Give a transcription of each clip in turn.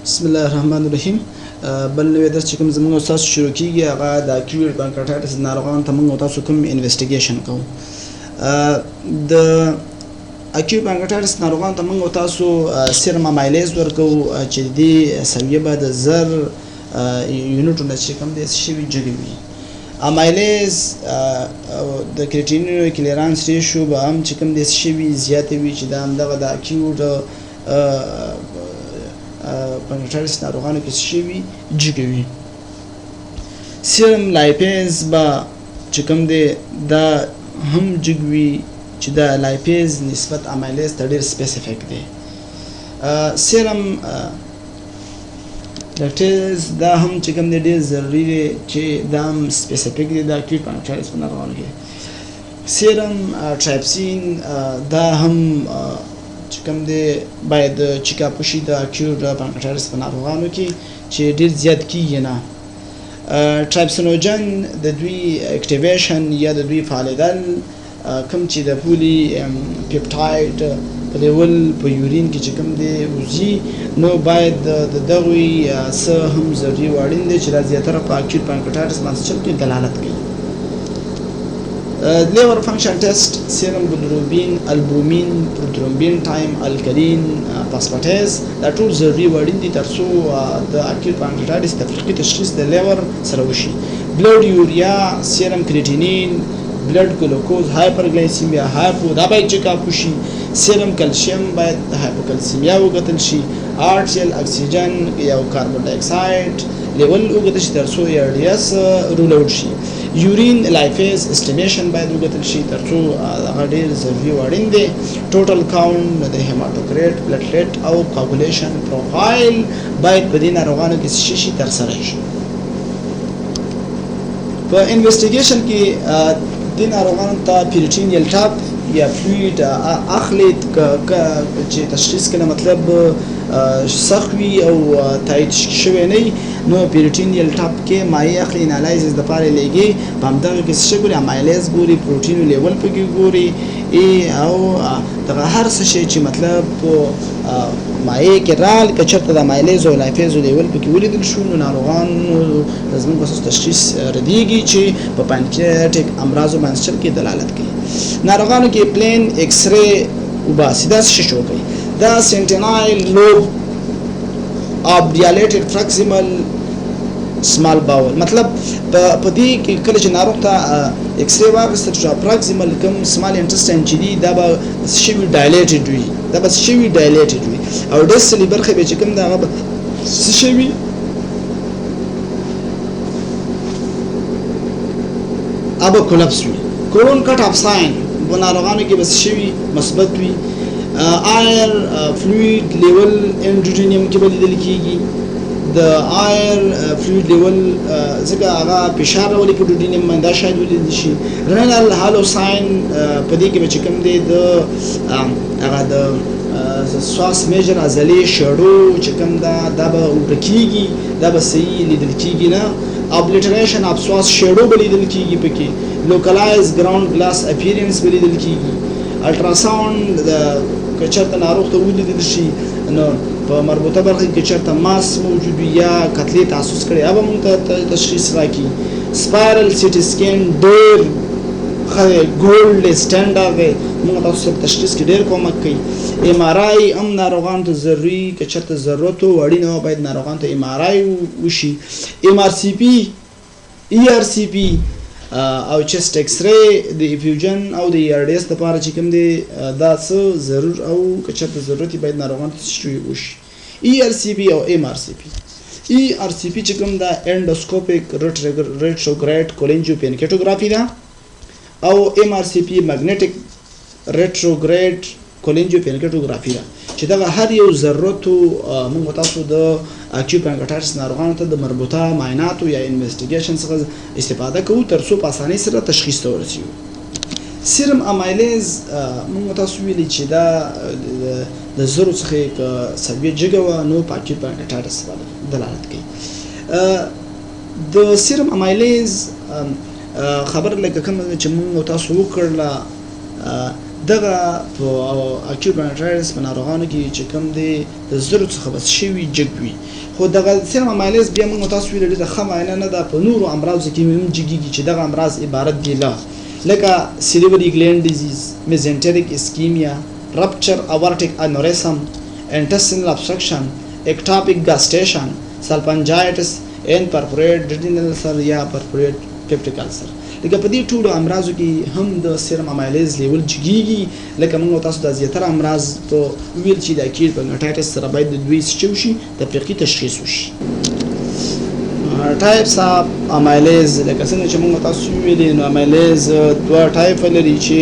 بسم الله الرحمن الرحیم. بل نوې درس چې کوم زموږ تاسو شروع کیږي هغه د اکیوټ پانکریاتایټس ناروغانو ته موږ تاسو کوم انویسټیګیشن کوو. د اکیوټ پانکریاتایټس ناروغانو ته موږ تاسو سیرم امایلیز ورکو چې د سویه به د زر یونټونه چې کوم د شوی جوړوي. امایلیز د کریټینین کلیرانس ریشیو به هم چې کوم د شوی زیاتې وي چې دا هم دغه د اکیوټ پانکریاتایټس ناروغانو کې شوی جګوي. سیرم لایپیز با چې کوم دی دا هم جګوي چې دا لایپیز نسبت امایلیز ته ډېر سپیسیفیک دی. سیرم لاکټیز دا هم چې کوم دی ډېر ضروري دی چې دا هم سپیسیفیک دی د اکیوټ پانکریاتایټس په ناروغانو کې. سیرم ټرایپسین دا هم چې کوم دی باید چیکاپ وشي د اکیوټ پانکریاتایټس په ناروغانو کې چې ډېر زیات کیږي نه. ټرایپسینوجن د دوی اکټیویشن یا د دوی فعالیدل کوم چې د پولي پیپټایډ په لیول په یورین کې چې کوم دی وځي نو باید د دغوی څه هم ضروري واړین دی چې دا زیاتره په اکیوټ پانکریاتایټس ماسچل کې دلالت کوي. liver function test serum bilirubin albumin prothrombin time alkaline phosphatase دا ټول ضروري وړین دي ترڅو د اکیوټ پانکریاتایټس تفریقي تشخیص د لیور سره وشي. بلډ یوریا سیرم کریټینین بلډ ګلوکوز هایپرګلایسیمیا هایپو دا باید چیک اپ وشي. سیرم کلسیم باید هایپوکلسیمیا وکتل شي. آرټریل اکسیجن یا کاربن ډای اکساید لیول وګتل شي ترڅو ایرډیاس رول اوټ شي. یورین لایفیز اسټیمیشن باید وګتل شي ترڅو هغه ډېر ضروري وړین دی. ټوټل کاونټ د هیماتوکریټ پلیټلیټ او کوګولیشن پروفایل باید په دې ناروغانو کې شي ترسره شي. په انویسټیګیشن کې د ناروغانو ته پیریټینیل ټاپ یا فلویډ اخلي چې تشخیص کنه مطلب سخت وي او تایید شوی نه نو پیریټینیل ټاپ کې مایع اخلي انالایزز د پاره لګي په همدغه کې څه ګوري امایلیز ګوري پروتین لیول پکې ګوري او دغه هر څه شي چې مطلب مایع کې رال کچرته د امایلیز او لایفیز لیول پکې ولیدل شو نو ناروغان لازم په تشخیص ردیږي چې په پانکریاتیک امراض باندې کې دلالت کوي. ناروغانو کې پلین ایکس ری وباسي دا څه شو کوي دا سنټینایل لوب of dilated proximal small bowel مطلب په دې کې کله چې ناروغ ته ایکس ری واغستل شو پراکسیمل کوم سمال انټسټاین چې دی دا به شوی ډایلیټډ وي او ډسلی برخه به چې کوم دا هغه شوی ابا کولپس وي. کولون کټ اف ساين په ناروغانو کې بس شوی مثبت وي. ایر فلوید لیول انډوجینیم کې بدلیدل کیږي. د ایر فلوید لیول ځکه هغه فشار ولې په ډوډینیم باندې شاید ولیدل شي. رینال هالو ساين په دې کې چې کوم دی د هغه د سواس میجر ازلی شړو چې کوم دا به ورکیږي دا به صحیح لیدل کیږي نه. ابلیټریشن اف سواس شړو بلیدل کیږي پکې. لوکلایز ګراوند گلاس اپیرنس بلیدل کیږي. الټراساوند د کچرته ناروغ ته ولیدل شي نو په مربوطه برخه کې چرته ماس موجود یا کتلې تاسوس کړي هغه موږ ته تشخیص راکړي. سپایرل سیټي سکین ډېر ګولډ سټانډرډ دی موږ تاسو ته تشخیص کې ډېر کومک کوي. ام آر آی هم ناروغانو ته ضروري که چرته ضرورت وړي نو باید ناروغانو ته ام آر آی وشي. ام آر سی پی ای آر سی پی او چست ایکس ری د افیوجن او د ایرډیس لپاره چې کوم دی دا څه ضرور او که چرته ضرورت باید ناروغانو ته وشي. ای آر سی پی او ام آر سی پی. ای آر سی پی چې کوم دا انډوسکوپیک ریټروګریډ کولینجو پینکټوګرافي ده او ام آر سی پی ماګنیټیک ریټروګریډ کولینجو پینکټوګرافي ده چې دا هر یو ضرورت موږ تاسو د اکیوټ پانکریاتایټس ناروغانو ته د مربوطه معایناتو یا انویسټیګیشن څخه استفاده کوو ترڅو په اسانۍ سره تشخیص ته ورسیږو. سیرم امایلیز موږ تاسو ویلي چې دا د زرو څخه سویه جګه وه نو په اکیوټ پانکریاتایټس دلالت کوي. د سیرم امایلیز خبر لکه کوم چې موږ تاسو وکړله دغه په اکیوټ پانکریاتایټس په ناروغانو کې چې کوم دی د زړه څخه بس شوي جګوي خو دغه سیرم امایلیز بیا موږ تاسو ویل د خمه نه ده په نورو امراضو کې هم جګیږي چې دغه امراض عبارت دي لکه سیلیوري ګلینډ ډیزیز میزنټریک اسکیمیا رپچر اورټیک انوریزم intestinal obstruction ectopic gastration salpingitis and perforated duodenal ulcer یا perforated peptic ulcer لکه په دې ټولو امراضو کې هم د سیرم امایلیز لیول جګیږي لکه موږ تاسو د زیاتره امراض په ویل چې د اکیوټ پانکریاتایټس سره باید د دوی شي تفریقي تشخیص وشي ټایپس اف امایلیز لکه څنګه چې موږ تاسو ویلي نو امایلیز دوه ټایپ لري چې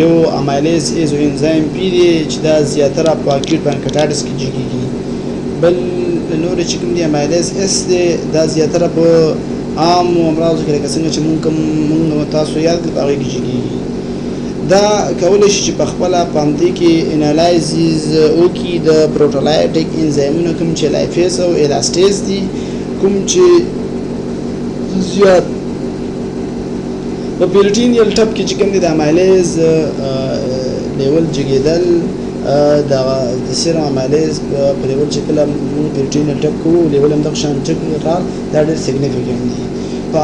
یو امایلیز ایزو انزایم پی دی چې دا زیاتره په اکیوټ پانکریاتایټس کې جګیږي بل نور چې کوم دی امایلیز اس دی دا زیاتره په عام امراضو کې لکه څنګه چې موږ تاسو یاد کړو هغه کې جګیږي دا کولای شي چې په خپل پاندې کې انالایزز او کې د پروټولایټیک انزایمونو کوم چې لایفیز او الاستیز دي کوم چې زیات په پیریټینیل ټپ کې چې کوم دي د امایلیز لیول جګیدل د سیرم امایلیز په لیول چې کله پیریټینیل ټپ کوو لیول هم د شان چې رال دا ډېر سیګنیفیکانت دي په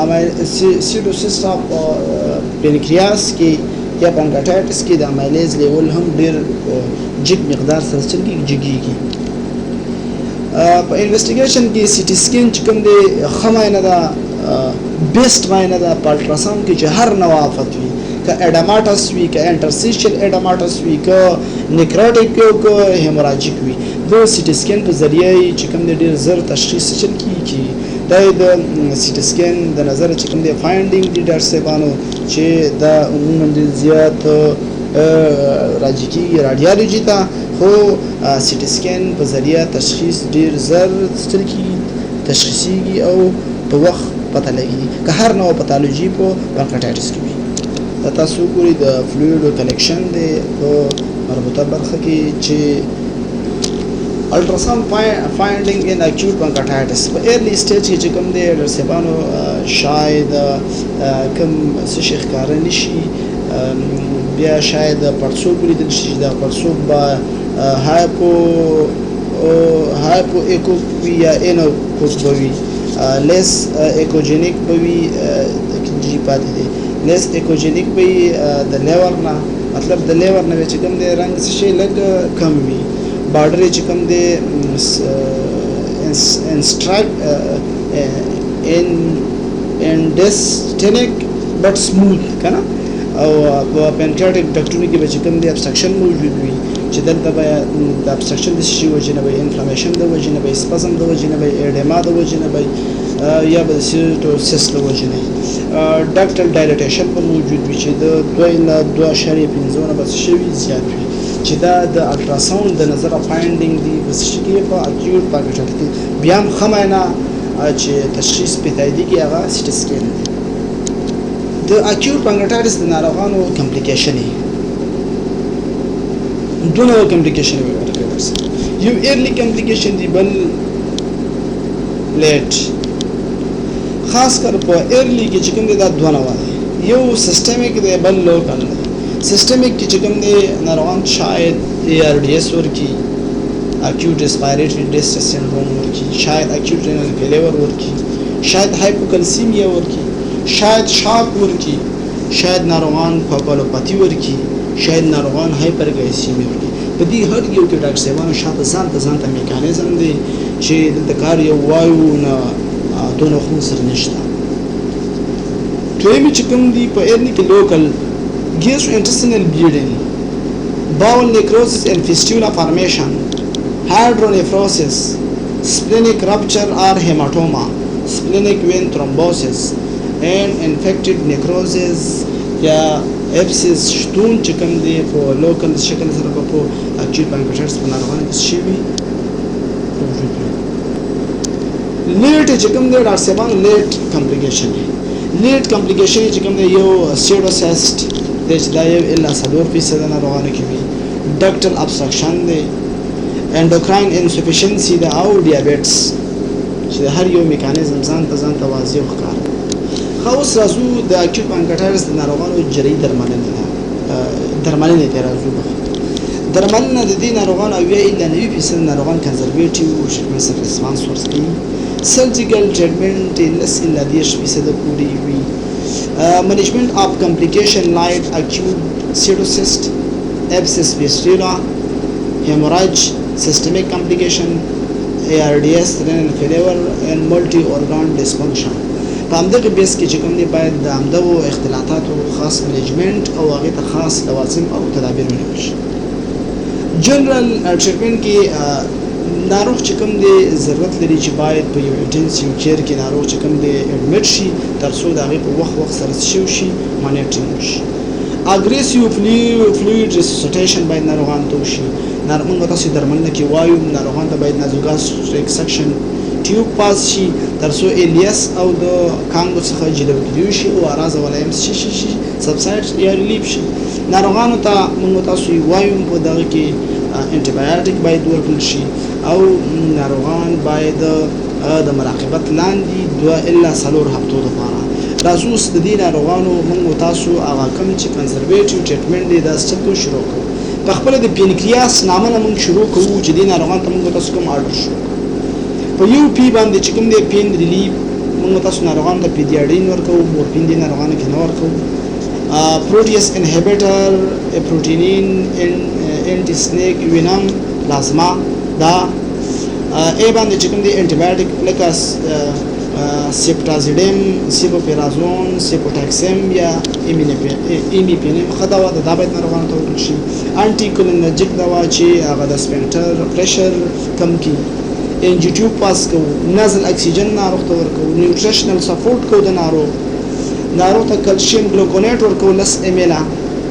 سیروسیس اف پنکریاس کې یا پانکریاتایټس کې د امایلیز لیول هم ډېر جګ مقدار سره جګیږي په انویسټیګیشن کې سی ټي سکین چې کوم دی خماینه ده بیسټ ماینه ده په الټراساوند کې چې هر نوع آفت وي که اډاماټس وي که انټرسیشل اډاماټس وي که نیکروټیک وي که هیموراجیک وي د سی ټي سکین په ذریعه چې کوم دی ډېر زر تشخیص کیږي دا د سی ټي سکین د نظر چې کوم دی فایندینګ دي ډاکټر صاحبانو چې دا عموما زیات راځي کیږي رادیولوژي ته خو سی ټي سکین په ذریعه تشخیص ډیر زر تشخیصيږي او په وخت پته لګي که هر نوع پاتولوژي په پانکریاتایټس کې وي دا تاسو ګورئ د فلویډ کلیکشن دی په مربوطه برخه کې چې الټراساوند فایندینګ ان اکیوټ پانکریاتایټس په ارلی سټیج کې چې کوم دی رسېبانو شاید کوم څه شي ښکاره نشي بیا شاید پړسوب لیدل شي دا پړسوب با هایپو ایکوپی یا اینوکوپی لیس ایکوجینیک بوي جی پاتې دي لیس ایکوجینیک بوي د لیور نه مطلب د لیور نه چې کوم دی رنگ څه شي لږ کم وي بارډر چې کوم دی انډستینیک بټ سموث کنه او په پانکریاتیک ډکټونو کې به چې کوم دی ابسټرکشن موجود وي چې دلته به د ابسټرکشن د شي وجه نه به انفلامېشن د وجه نه به سپازم د وجه نه به ایډما د وجه نه به یا به سیروسیس د وجه نه ډاکټر ډایلیټیشن په موجود وي چې د 2.5 نه بس شوي زیات وي چې دا د الټراساوند د نظر فایندینګ دی بس شي کې په اکیوټ پانکریاتایټس بیا هم خمینه چې تشخیص پیدایدي کې هغه سی ټي سکین د اکیوټ پانکریاتایټس د ناروغانو کمپلیکیشن دونه کمپلیکیشن وي یو ارلی کمپلیکیشن دی بل لیټ خاص کر په ارلی کې چې کوم دی دا دوه نوع دي یو سیستمیک دی بل لوکل دی سیستمیک کې چې کوم دی ناروغان شاید ARDS ورکی اکیوټ ریسپیریټری ډیسټرس سنډروم ورکی شاید اکیوټ رینل فیلیر ورکی شاید هایپوکلسیمیا ورکی شاید شاک ورکی شاید ناروغان کوګالوپاتی ورکی شاید ناروغان هایپرګلایسیمیا ورکی په دې هر یو کې ډاکټر صاحبانو شاته ځان ته میکانیزم دی چې د کار یو وایو نه دونه خو سر نشته دوی چې کوم دی په ارلی کې لوکل gastrointestinal bleeding bowel necrosis and fistula formation hydronephrosis splenic rupture or hematoma splenic vein thrombosis and infected necrosis یا ابسس شتون چې کوم دی په لوکل شکل سره په اکیوټ پانکریاتایټس په ناروغانو کې شي لیټ چې کوم دی ډاکټر صاحبان لیټ کمپلیکیشن چې کوم دی یو سیډوسیسټ د چې دا یو الا 4% ناروغانو کې وي ډکټل ابسټرکشن دی انډوکراین انسفیشنسي د او ډیابټس چې هر یو میکانیزم ځان ته واضح ښکار خو اوس راځو د اکیوټ پانکریاتایټس د ناروغانو جریي درملنه درملنې ته راځو. درملنه د دې ناروغانو اویا الا 90% ناروغان کنزرویټیو ټریټمنټ سره ریسپانس ورکوي. سرجیکل ټریټمنټ لس الا 10% پورې وي. Management of complication like acute pseudocyst, abscess fistula, hemorrhage, systemic complication, ARDS, renal failure and multi-organ dysfunction. په همدغه بیس کې چې کوم دی باید د همدغو اختلاطاتو خاص منیجمنت او هغې ته خاص لوازم او تدابیر ونیول شي. جنرال ټریټمنټ کې ناروغ چې کوم دی ضرورت لري چې باید په یو انټنسیو کیر کې ناروغ چې کوم دی اډمیټ شي تر څو د هغې په وخت سره شي مانیټرینګ وشي. اګریسیو فلویډ ریسوسیټیشن باید ناروغانو ته وشي. موږ تاسو درملنه کې وایو ناروغانو ته باید نازوګاستریک سکشن ټیوب پاس شي تر څو الیاس او د کانګو څخه جلو کېدو شي او اراز ولایم شي سبسایډ یا ریلیف شي. ناروغانو ته موږ تاسو وایو په دغه کې انټي بایوټیک باید ورکړل شي او ناروغان باید د مراقبت لاندې 2 الا 4 هفتو لپاره راځو د دې ناروغانو موږ تاسو هغه کوم چې کنزرویټیو ټریټمنټ دی دا ستاسو شروع کوو. په خپل د پینکریاس نامه موږ شروع کوو چې دې ناروغان ته موږ تاسو کوم آرډر شو په یو پی باندې چې کوم دی پین ریلیف موږ تاسو ناروغان ته پیډیاډین ورکوو. مورفین دې ناروغانو کې نه ورکوو. پروټیاس انهبیټر پروټینین انټي سنیک وینم پلازما دا ای باندې چې کوم دی انټي بایوټیک لکه سیپټازیډیم سیپوپیرازون سیپوټاکسیم یا ایمیپینیم خدوا دا باید ناروغانو ته ورکړل شي. انټي کولینرجیک دوا چې هغه د سپینټر پریشر کم کړي. انجی ټیوب پاس کوو. نزل اکسیجن ناروغ ته ورکوو. نیوټریشنل سپورټ کوو د ناروغ ته کلشیم ګلوکونیټ ورکوو 10 ml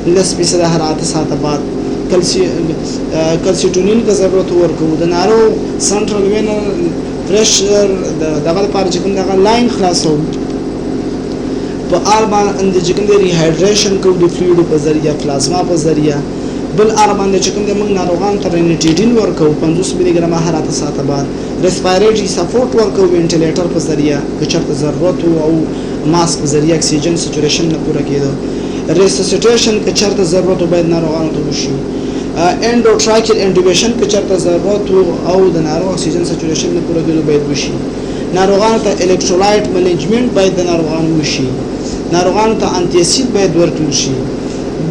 10% هر 8 ساعته بعد. کلسیټونین کا ضرورت ورکوو. د ناروغ سنټرل وینر پریشر دغه لپاره چې کوم دغه لاین خلاصو په اربان اند چې کوم دی ریهایډریشن کوو د فلویډ په ذریعہ پلازما په ذریعہ. بل اربان چې کوم د موږ ناروغان ته رینیټیډین ورکوو 50 ملي ګرام هر 8 ساعته بعد. ریسپایریټری سپورټ ورکوو وینټیلیټر په ذریعہ که چېرته ضرورت او ماسک په ذریعہ اکسیجن سچوریشن نه پوره کېدو. ریسوسیټیشن که چېرته ضرورت باید ناروغانو ته وشي. انډوټراکیل انټوبیشن که چېرته ضرورت او د ناروغ اکسیجن سچوریشن نه پوره کېدو باید وشي. ناروغانو ته الکترولایټ منیجمنت باید د ناروغانو وشي. ناروغانو ته انټي اسید باید ورکړل شي.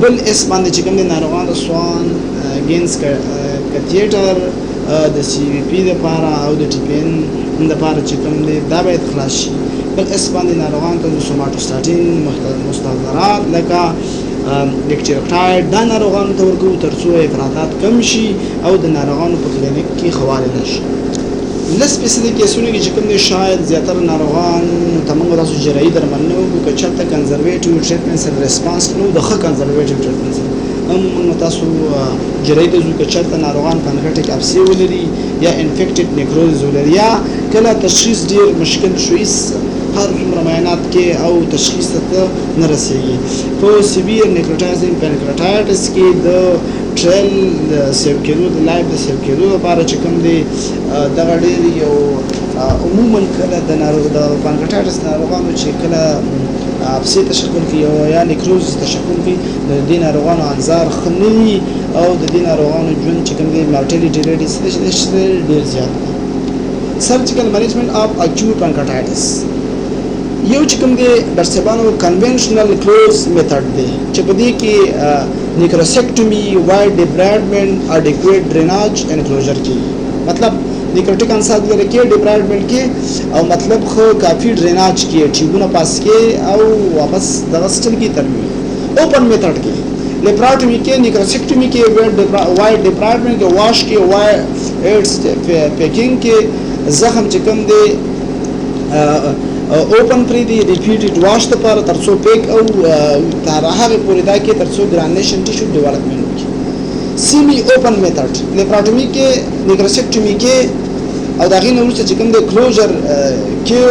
بل اس باندې چې کوم د ناروغانو سوان ګینز کتیټر د سی وی پی لپاره او د ټی پی ان لپاره چې کوم دی دا باید خلاص شي. بل اس باندې ناروغانو ته سوماتوستاتین مستحضرات لکه لیکچرټاید دا ناروغانو ته ورکوو تر څو افراطات کم شي او د ناروغانو په کلینیک کې خواله نشي. لس فیصدي کیسونه کې چې کوم دی شاید زیاتره ناروغان ته موږ تاسو جراحي درملنه وکړو که چېرته کنزرویټیو ټریټمنټ سره ریسپانس نو د ښه کنزرویټیو ټریټمنټ سره موږ تاسو جراحي ته ځو که چېرته ناروغان پانکریاټیک ابسي ولري یا انفیکټډ نیکروزز ولري یا کله تشخیص ډېر مشکل شوي هر څومره معاینات کې او تشخیص ته نه رسېږي. په سیویر نیکروټایزینګ پانکریاټایټس کې د ټریل د سیو کېدو د لایف د سیو کېدو لپاره چې کوم دی دغه ډېر یو عموما کله د پانکریاټایټس ناروغانو چې کله ابسي تشکل کوي یا نیکروز تشکل کوي د دې ناروغانو انظار ښه نه وي او د دې ناروغانو ژوند چې کوم دی مارټیلیټي ریټ ډېر زیات دی. سرجیکل مینجمنټ اف اکیوټ پانکریاټایټس یو چې کوم دی برسبانو کنونشنل کلوز میتھډ دی چې په دې کې نیکروسیکټومي وایډ ډیبرایډمنټ اډیکویټ ډریناج اینڈ کلوزر کی مطلب نیکروټیک انساد لري کې ډیبرایډمنټ کې او مطلب خو کافي ډریناج کې ټیوبونه پاس کې او واپس دغه سټل کې ترمي. اوپن میتھډ کې لیپراټومي کې نیکروسیکټومي کې وایډ ډیبرایډمنټ کې واش کې وایډ ایډز پیکینګ کې زخم چې کوم دی اوپن پری دی ریپیټډ واش لپاره تر څو پیک او تر هغه پورې دا کې تر څو ګرانیشن ټیشو ډیولپمنٹ وکړي. سیمی اوپن میتھډ لیپراټومي کې نیکروسیکټومي کې او دا غینه ورته چې کوم د کلوزر کې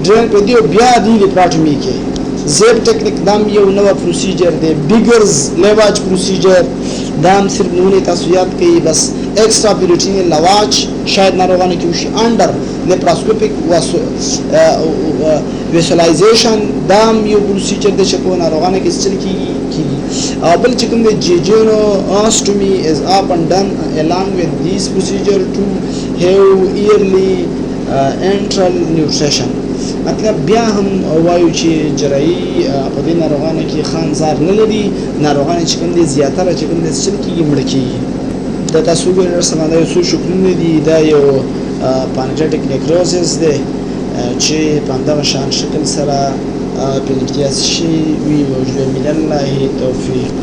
ډرل په دی بیا دی لیپراټومي کې زیب ټیکنیک دام یو نو پروسیجر دی. بیګرز لیواج پروسیجر دام صرف نونه تاسو یاد کړئ بس ایکسترا پیریټینیل لواج شاید ناروغانو کې وشي انډر لیپراسکوپیک ویسولایزیشن دا هم یو پروسیجر دی چې په ناروغانو کې څه کیږي. او بل چې کوم د جیجونوستومي از often done along with this procedure to have yearly enteral nutrition. مطلب بیا هم وایو چې جراحي په دې ناروغانو کې خانزار نه لري، ناروغان چې کوم دي زیاتره چې کوم دي څه کیږي مړ کیږي. د تاسو ګورئ سره دا یو څو شکلونه دي، دا یو پانکریاټیک نیکروزس دی چې په همدغه شان شکل سره پنکریاس شي وي. وجود من الله توفیق.